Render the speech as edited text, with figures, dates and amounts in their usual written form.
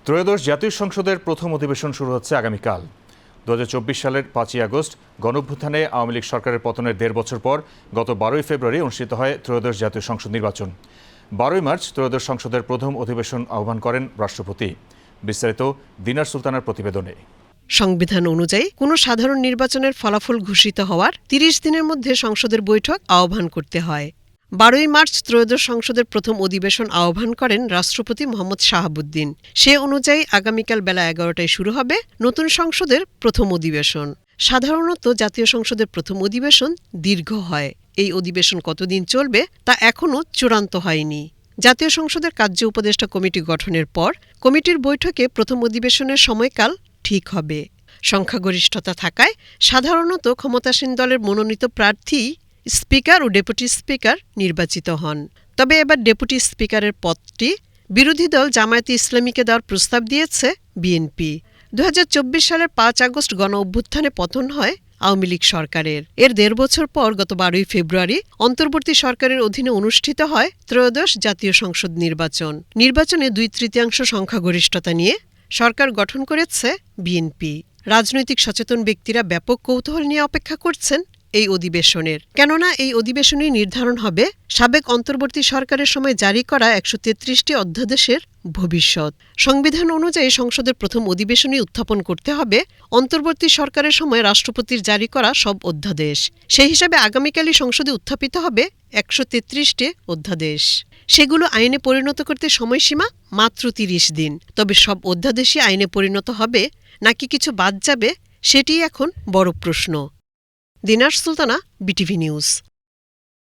ত্রয়োদশ জাতীয় সংসদের প্রথম অধিবেশন শুরু হচ্ছে আগামীকাল। 2024 সালের 5ই আগস্ট গণঅভ্যুত্থানে আওয়ামী লীগ সরকারের পতনের 1.5 বছর পর গত 12ই ফেব্রুয়ারি অনুষ্ঠিত হয় ত্রয়োদশ জাতীয় সংসদ নির্বাচন। 12ই মার্চ ত্রয়োদশ সংসদের প্রথম অধিবেশন আহ্বান করেন রাষ্ট্রপতি। বিস্তারিত দিনার সুলতানার প্রতিবেদনে। সংবিধান অনুযায়ী কোনো সাধারণ নির্বাচনের ফলাফল ঘোষিত হওয়ার 30 দিনের মধ্যে সংসদের বৈঠক আহ্বান করতে হয়। 12ই মার্চ ত্রয়োদশ সংসদের প্রথম অধিবেশন আহ্বান করেন রাষ্ট্রপতি মোহাম্মদ শাহাবুদ্দিন। সে অনুযায়ী আগামীকাল বেলা 11টায় শুরু হবে নতুন সংসদের প্রথম অধিবেশন। সাধারণত জাতীয় সংসদের প্রথম অধিবেশন দীর্ঘ হয়। এই অধিবেশন কতদিন চলবে তা এখনও চূড়ান্ত হয়নি। জাতীয় সংসদের কার্য উপদেষ্টা কমিটি গঠনের পর কমিটির বৈঠকে প্রথম অধিবেশনের সময়কাল ঠিক হবে। সংখ্যাগরিষ্ঠতা থাকায় সাধারণত ক্ষমতাসীন দলের মনোনীত প্রার্থী স্পিকার ও ডেপুটি স্পিকার নির্বাচিত হন। তবে এবার ডেপুটি স্পিকারের পদটি বিরোধী দল জামায়াতে ইসলামীকে দেওয়ার প্রস্তাব দিয়েছে বিএনপি। 2024 সালের 5 আগস্ট গণঅভ্যুত্থানে পতন হয় আওয়ামী লীগ সরকারের। এর 1.5 বছর পর গত 12ই ফেব্রুয়ারি অন্তর্বর্তী সরকারের অধীনে অনুষ্ঠিত হয় ত্রয়োদশ জাতীয় সংসদ নির্বাচন। নির্বাচনে 2/3 সংখ্যাগরিষ্ঠতা নিয়ে সরকার গঠন করেছে বিএনপি। রাজনৈতিক সচেতন ব্যক্তিরা ব্যাপক কৌতূহল নিয়ে অপেক্ষা করছেন এই অধিবেশনের। কেননা এই অধিবেশনেই নির্ধারণ হবে সাবেক অন্তর্বর্তী সরকারের সময় জারি করা 133টি অধ্যাদেশের ভবিষ্যৎ। সংবিধান অনুযায়ী সংসদের প্রথম অধিবেশনেই উত্থাপন করতে হবে অন্তর্বর্তী সরকারের সময় রাষ্ট্রপতির জারি করা সব অধ্যাদেশ। সেই হিসাবে আগামীকালই সংসদে উত্থাপিত হবে 133টি অধ্যাদেশ। সেগুলো আইনে পরিণত করতে সময়সীমা মাত্র 30 দিন। তবে সব অধ্যাদেশই আইনে পরিণত হবে নাকি কিছু বাদ যাবে সেটিই এখন বড় প্রশ্ন। দিনার সুলতানা, বিটিভি নিউজ।